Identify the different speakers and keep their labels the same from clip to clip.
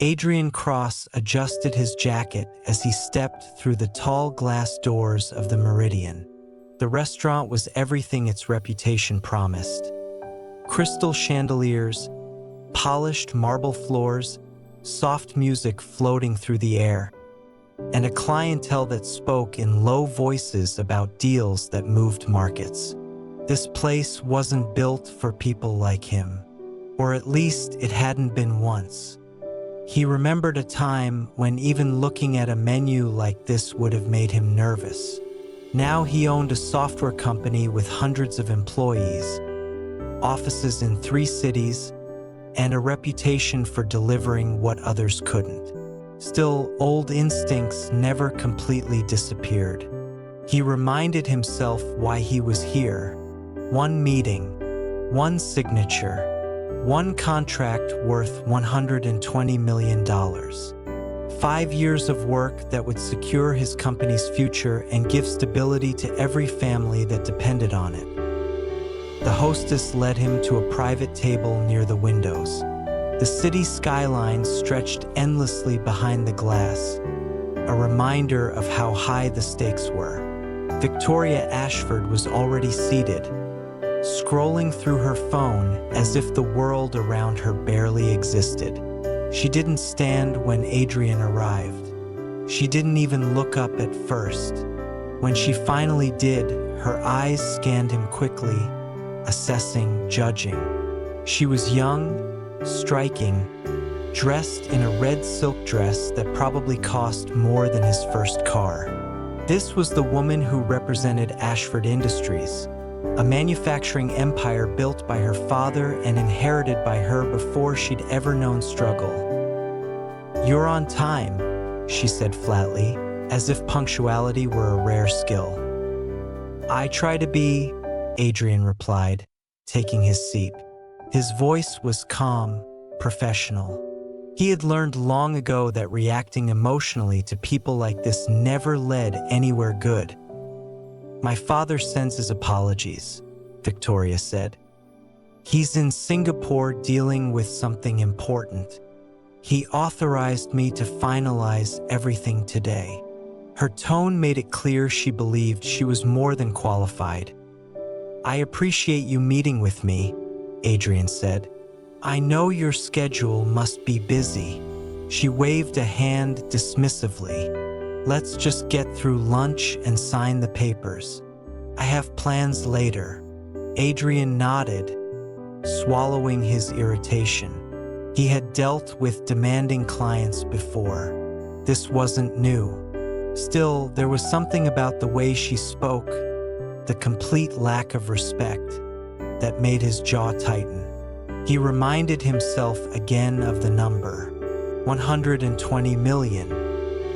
Speaker 1: Adrian Cross adjusted his jacket as he stepped through the tall glass doors of the Meridian. The restaurant was everything its reputation promised. Crystal chandeliers, polished marble floors, soft music floating through the air, and a clientele that spoke in low voices about deals that moved markets. This place wasn't built for people like him, or at least it hadn't been once. He remembered a time when even looking at a menu like this would have made him nervous. Now he owned a software company with hundreds of employees, offices in 3 cities, and a reputation for delivering what others couldn't. Still, old instincts never completely disappeared. He reminded himself why he was here. One meeting, one signature, one contract worth $120 million. 5 years of work that would secure his company's future and give stability to every family that depended on it. The hostess led him to a private table near the windows. The city skyline stretched endlessly behind the glass, a reminder of how high the stakes were. Victoria Ashford was already seated, scrolling through her phone as if the world around her barely existed. She didn't stand when Adrian arrived. She didn't even look up at first. When she finally did, her eyes scanned him quickly, assessing, judging. She was young, striking, dressed in a red silk dress that probably cost more than his first car. This was the woman who represented Ashford Industries, a manufacturing empire built by her father and inherited by her before she'd ever known struggle. "You're on time," she said flatly, as if punctuality were a rare skill. "I try to be," Adrian replied, taking his seat. His voice was calm, professional. He had learned long ago that reacting emotionally to people like this never led anywhere good. "My father sends his apologies," Victoria said. "He's in Singapore dealing with something important. He authorized me to finalize everything today." Her tone made it clear she believed she was more than qualified. "I appreciate you meeting with me," Adrian said. "I know your schedule must be busy." She waved a hand dismissively. "Let's just get through lunch and sign the papers. I have plans later." Adrian nodded, swallowing his irritation. He had dealt with demanding clients before. This wasn't new. Still, there was something about the way she spoke, the complete lack of respect, that made his jaw tighten. He reminded himself again of the number, 120 million.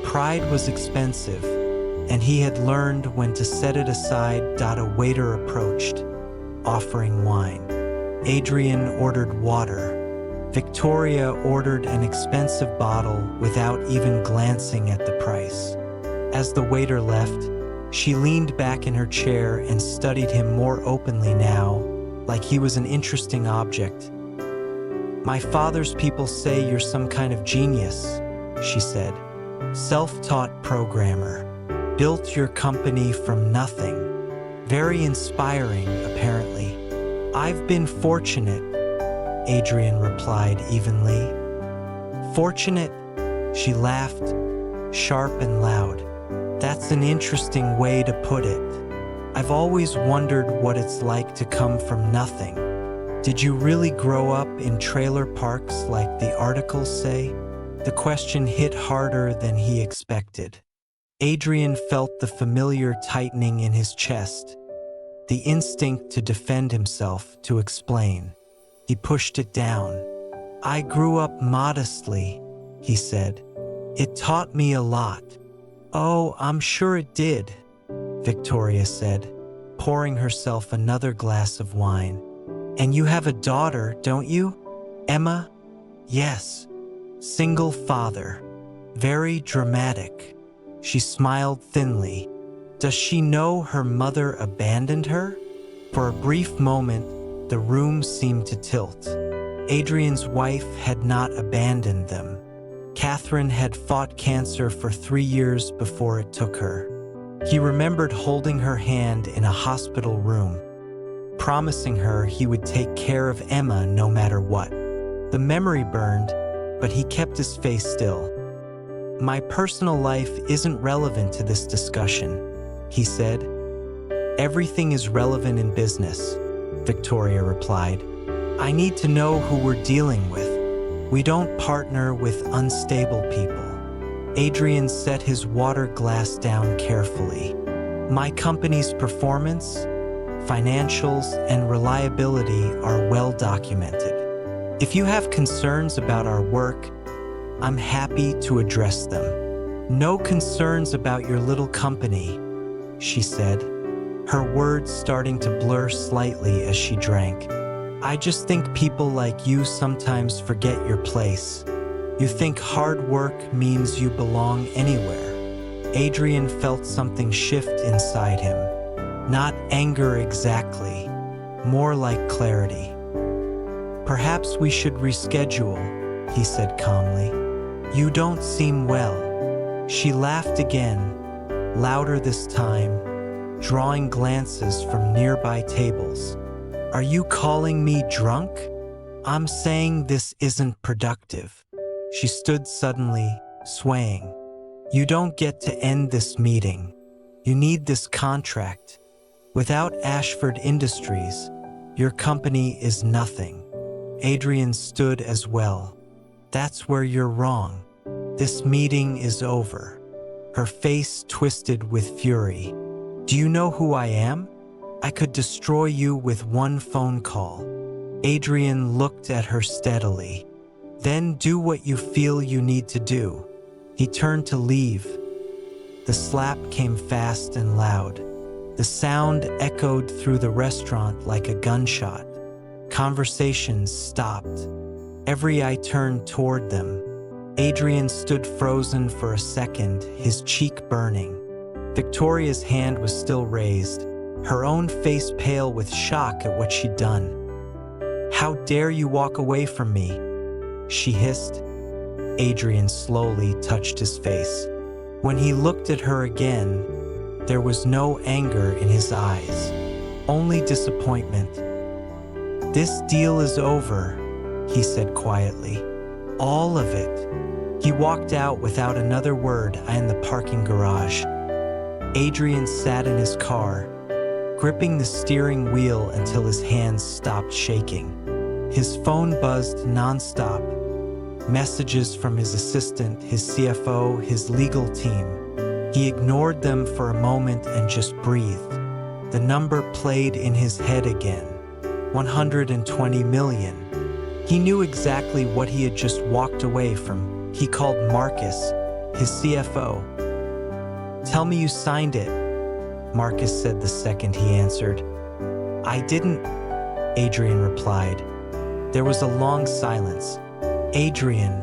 Speaker 1: Pride was expensive, and he had learned when to set it aside. A waiter approached, offering wine. Adrian ordered water. Victoria ordered an expensive bottle without even glancing at the price. As the waiter left, she leaned back in her chair and studied him more openly now, like he was an interesting object. "My father's people say you're some kind of genius," she said. "Self-taught programmer. Built your company from nothing. Very inspiring, apparently." "I've been fortunate," Adrian replied evenly. "Fortunate?" She laughed, sharp and loud. "That's an interesting way to put it. I've always wondered what it's like to come from nothing. Did you really grow up in trailer parks like the articles say?" The question hit harder than he expected. Adrian felt the familiar tightening in his chest, the instinct to defend himself, to explain. He pushed it down. "I grew up modestly," he said. "It taught me a lot." "Oh, I'm sure it did," Victoria said, pouring herself another glass of wine. "And you have a daughter, don't you? Emma?" "Yes. Single father. Very dramatic." She smiled thinly. "Does she know her mother abandoned her?" For a brief moment, the room seemed to tilt. Adrian's wife had not abandoned them. Catherine had fought cancer for 3 years before it took her. He remembered holding her hand in a hospital room, promising her he would take care of Emma no matter what. The memory burned, but he kept his face still. "My personal life isn't relevant to this discussion," he said. "Everything is relevant in business," Victoria replied. "I need to know who we're dealing with. We don't partner with unstable people." Adrian set his water glass down carefully. "My company's performance, financials, and reliability are well documented. If you have concerns about our work, I'm happy to address them." "No concerns about your little company," she said, her words starting to blur slightly as she drank. "I just think people like you sometimes forget your place. You think hard work means you belong anywhere." Adrian felt something shift inside him. Not anger exactly, more like clarity. "Perhaps we should reschedule," he said calmly. "You don't seem well." She laughed again, louder this time, drawing glances from nearby tables. "Are you calling me drunk? I'm saying this isn't productive." She stood suddenly, swaying. "You don't get to end this meeting. You need this contract. Without Ashford Industries, your company is nothing." Adrian stood as well. "That's where you're wrong. This meeting is over." Her face twisted with fury. "Do you know who I am? I could destroy you with one phone call." Adrian looked at her steadily. "Then do what you feel you need to do." He turned to leave. The slap came fast and loud. The sound echoed through the restaurant like a gunshot. Conversations stopped. Every eye turned toward them. Adrian stood frozen for a second, his cheek burning. Victoria's hand was still raised, her own face pale with shock at what she'd done. "How dare you walk away from me?" she hissed. Adrian slowly touched his face. When he looked at her again, there was no anger in his eyes, only disappointment. "This deal is over," he said quietly. "All of it." He walked out without another word in the parking garage. Adrian sat in his car, gripping the steering wheel until his hands stopped shaking. His phone buzzed nonstop. Messages from his assistant, his CFO, his legal team. He ignored them for a moment and just breathed. The number played in his head again. 120 million. He knew exactly what he had just walked away from. He called Marcus, his CFO. "Tell me you signed it," Marcus said the second he answered. "I didn't," Adrian replied. There was a long silence. "Adrian,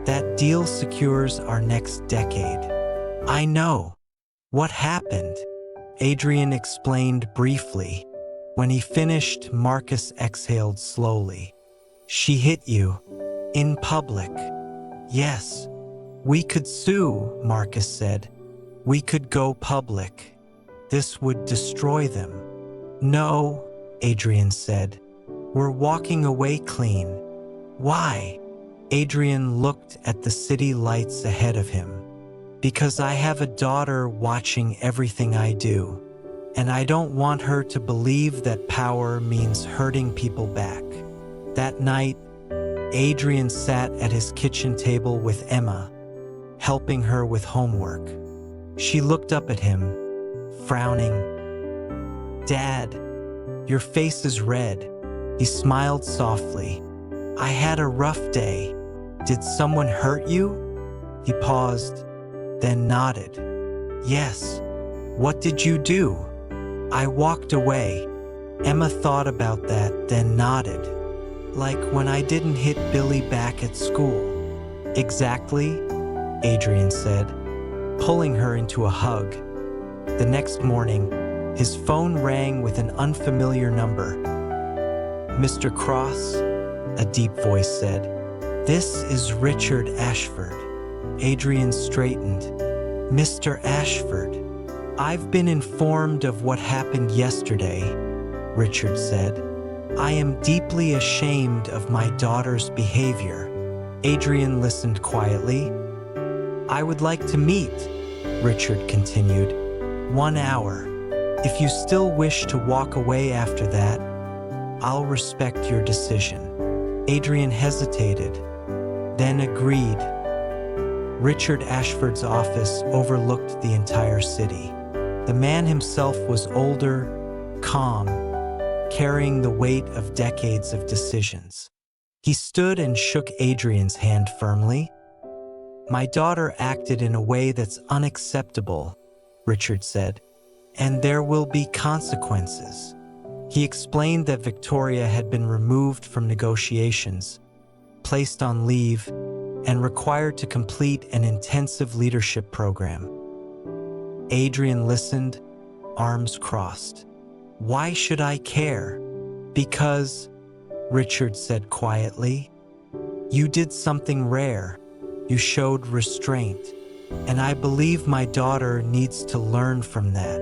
Speaker 1: that deal secures our next decade." "I know. What happened?" Adrian explained briefly. When he finished, Marcus exhaled slowly. "She hit you. In public." "Yes. We could sue," Marcus said. "We could go public. This would destroy them." "No," Adrian said. "We're walking away clean." "Why?" Adrian looked at the city lights ahead of him. "Because I have a daughter watching everything I do, and I don't want her to believe that power means hurting people back." That night, Adrian sat at his kitchen table with Emma, helping her with homework. She looked up at him, frowning. "Dad, your face is red." He smiled softly. "I had a rough day. Did someone hurt you?" He paused, then nodded. "Yes." "What did you do?" "I walked away." Emma thought about that, then nodded. "Like when I didn't hit Billy back at school." "Exactly," Adrian said, pulling her into a hug. The next morning, his phone rang with an unfamiliar number. "Mr. Cross," a deep voice said. "This is Richard Ashford." Adrian straightened. "Mr. Ashford, I've been informed of what happened yesterday," Richard said. "I am deeply ashamed of my daughter's behavior." Adrian listened quietly. "I would like to meet," Richard continued. "1 hour. If you still wish to walk away after that, I'll respect your decision." Adrian hesitated, then agreed. Richard Ashford's office overlooked the entire city. The man himself was older, calm, carrying the weight of decades of decisions. He stood and shook Adrian's hand firmly. "My daughter acted in a way that's unacceptable," Richard said, "and there will be consequences." He explained that Victoria had been removed from negotiations, placed on leave, and required to complete an intensive leadership program. Adrian listened, arms crossed. "Why should I care?" "Because," Richard said quietly, "you did something rare. You showed restraint, and I believe my daughter needs to learn from that."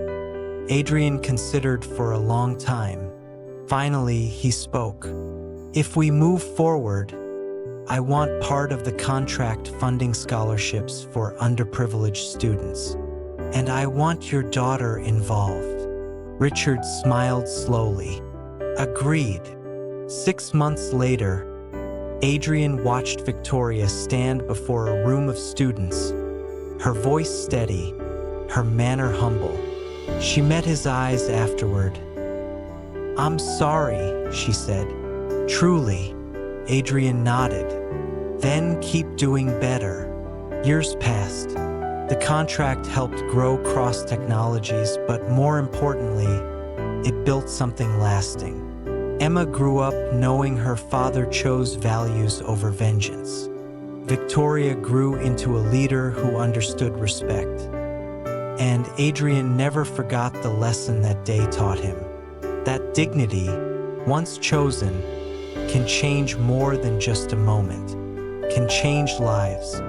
Speaker 1: Adrian considered for a long time. Finally, he spoke. "If we move forward, I want part of the contract funding scholarships for underprivileged students, and I want your daughter involved." Richard smiled slowly. "Agreed." 6 months later, Adrian watched Victoria stand before a room of students, her voice steady, her manner humble. She met his eyes afterward. "I'm sorry," she said. "Truly." Adrian nodded. "Then keep doing better." Years passed. The contract helped grow cross technologies, but more importantly, it built something lasting. Emma grew up knowing her father chose values over vengeance. Victoria grew into a leader who understood respect. And Adrian never forgot the lesson that day taught him. That dignity, once chosen, can change more than just a moment, can change lives.